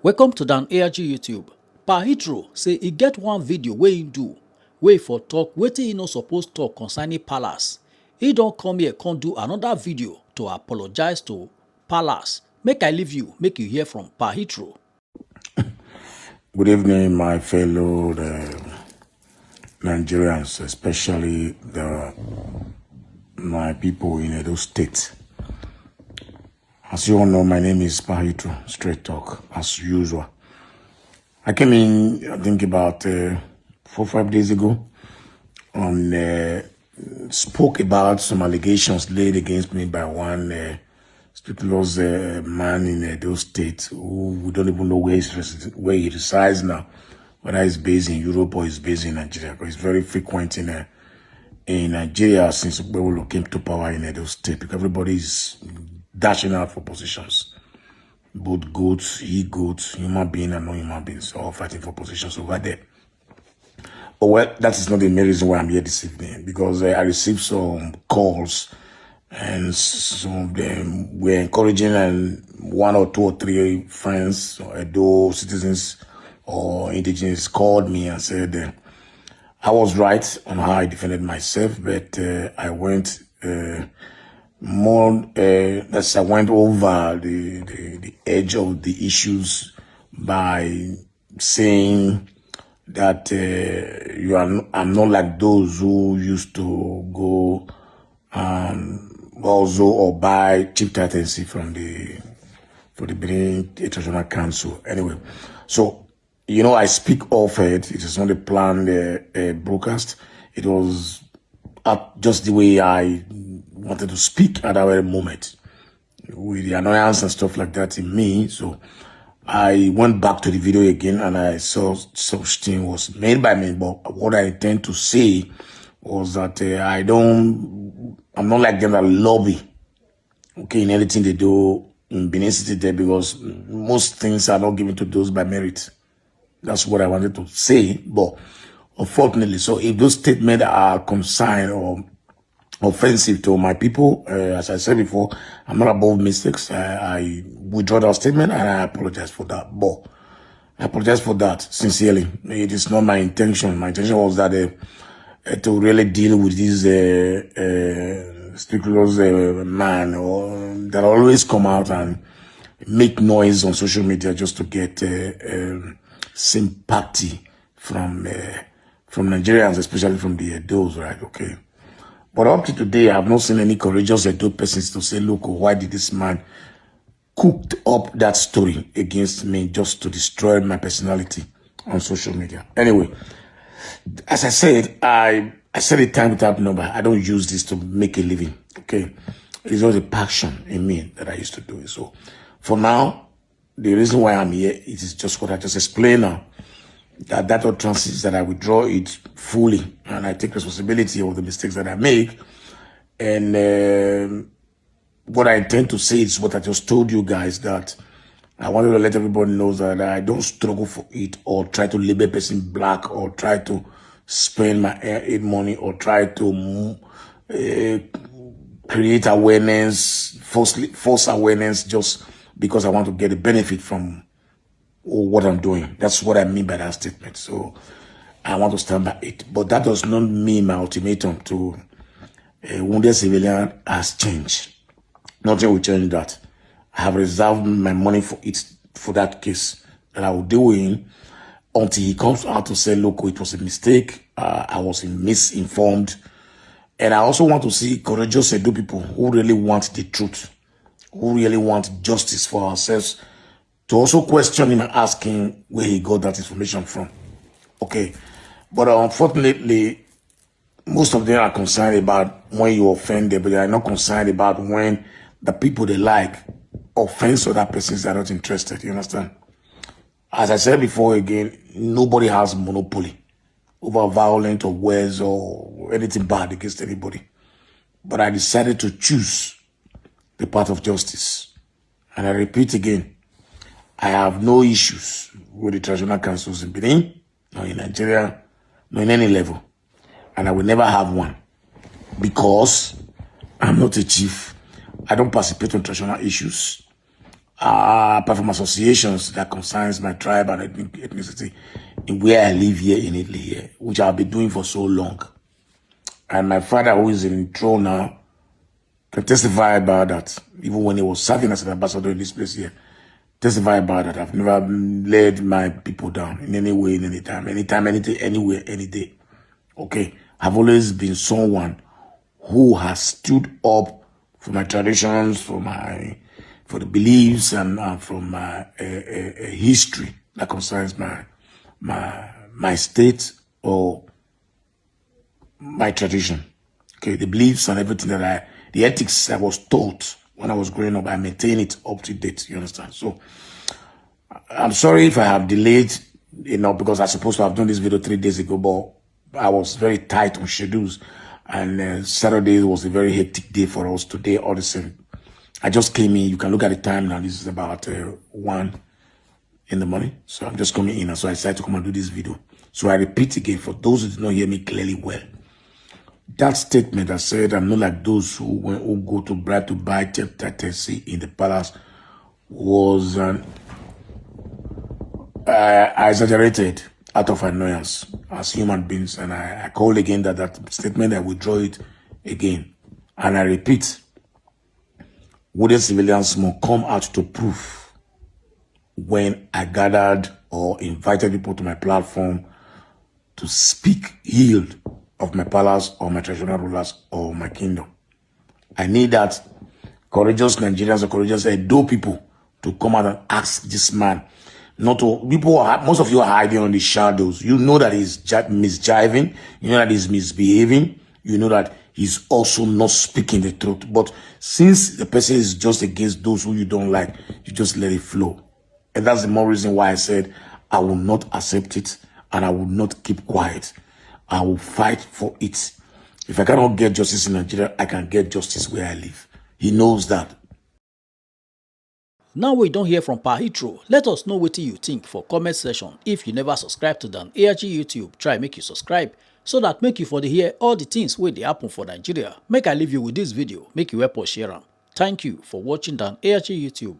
Welcome to Dan ARG YouTube. Pa Heathrow say he get one video wey he do wey for talk wetin he no suppose talk concerning Palace. He don come here come do another video to apologize to Palace. Make I leave you, make you hear from Pa Heathrow. Good evening, my fellow Nigerians, especially my people in Edo State. As you all know, my name is Pa Heathrow, straight talk, as usual. I came in, I think about 4 or 5 days ago, spoke about some allegations laid against me by one scrupulous man in Edo State who we don't even know where he resides now, whether he's based in Europe or he's based in Nigeria, because he's very frequent in Nigeria since Oba came to power in Edo State, because everybody is dashing out for positions. Both goats, he-goats, human being and non-human beings, all fighting for positions over there. But well, that is not the main reason why I'm here this evening, because I received some calls and some of them were encouraging, and 1 or 2 or 3 friends, or Edo citizens or indigenous called me and said I was right on how I defended myself, but I went as I went over the edge of the issues by saying that I'm not like those who used to go also or buy Chieftaincy from the Benin International Council. Anyway, so I speak off it. It is not a planned broadcast. It was just the way I wanted to speak at that very moment, with the annoyance and stuff like that in me. So I went back to the video again and I saw such thing was made by me. But what I intend to say was that I'm not like them that lobby, in anything they do in Benin City there, because most things are not given to those by merit. That's what I wanted to say. But unfortunately, so if those statements are consigned or offensive to my people, as I said before, I'm not above mistakes. I withdraw that statement and I apologize for that. But I apologize for that sincerely. It is not my intention. My intention was that to really deal with this scrupulous man that always come out and make noise on social media just to get sympathy from Nigerians, especially from the Edos, right? Okay. But up to today, I have not seen any courageous Edo persons to say, look, why did this man cooked up that story against me just to destroy my personality on social media? Anyway, as I said, I said it time without number. I don't use this to make a living, okay? It's not a passion in me that I used to do it. So for now, the reason why I'm here, it is just what I just explained now. That utterances that I withdraw it fully, and I take responsibility of the mistakes that I make. And what I intend to say is what I just told you guys, that I wanted to let everybody know that I don't struggle for it or try to label a person black or try to spend my aid money or try to create awareness, false awareness, just because I want to get a benefit from what I'm doing. That's what I mean by that statement. So I want to stand by it. But that does not mean my ultimatum to a wounded civilian has changed. Nothing will change that. I have reserved my money for that case that I will deal in until he comes out to say, look, it was a mistake. I was misinformed. And I also want to see courageous Edo people who really want the truth, who really want justice for ourselves, to also question him and ask him where he got that information from. Okay. But unfortunately, most of them are concerned about when you offend them, but they are not concerned about when the people they like offense other persons that are not interested. You understand? As I said before, again, nobody has monopoly over violent or words or anything bad against anybody. But I decided to choose the path of justice. And I repeat again, I have no issues with the traditional councils in Benin, nor in Nigeria, nor in any level. And I will never have one, because I'm not a chief. I don't participate in traditional issues. apart from associations that concerns my tribe and ethnicity in where I live here in Italy here, which I've been doing for so long. And my father, who is in throne now, can testify about that. Even when he was serving as an ambassador in this place here, testify about that. I've never led my people down in any way, in any time, anytime, anything, anywhere, any day. Okay, I've always been someone who has stood up for my traditions, for the beliefs, and from my history that concerns my state or my tradition. Okay, the beliefs and everything the ethics I was taught when I was growing up, I maintain it up to date. You understand? So I'm sorry if I have delayed, because I was supposed to have done this video 3 days ago, but I was very tight on schedules, and Saturday was a very hectic day for us. Today, all the same, I just came in. You can look at the time now. This is about 1 in the morning. So I'm just coming in, and so I decided to come and do this video. So I repeat again, for those who did not hear me clearly well, that statement I said, I'm not like those who go to bribe to buy Chieftaincy in the palace, was I exaggerated out of annoyance as human beings, and I call again that statement. I withdraw it again, and I repeat, wooden civilians must come out to prove when I gathered or invited people to my platform to speak ill of my palace or my traditional rulers or my kingdom. I need that courageous Nigerians or courageous Edo people to come out and ask this man. Not to most of you are hiding on the shadows. You know that he's misjiving. You know that he's misbehaving. You know that he's also not speaking the truth. But since the person is just against those who you don't like, you just let it flow. And that's the more reason why I said I will not accept it, and I will not keep quiet. I will fight for it. If I cannot get justice in Nigeria, I can get justice where I live. He knows that. Now we don't hear from Heathrow. Let us know what you think for comment section. If you never subscribe to Dan ARG YouTube, try make you subscribe so that make you for the hear all the things wey dey happen for Nigeria. Make I leave you with this video, make you help us share am. Thank you for watching Dan ARG YouTube.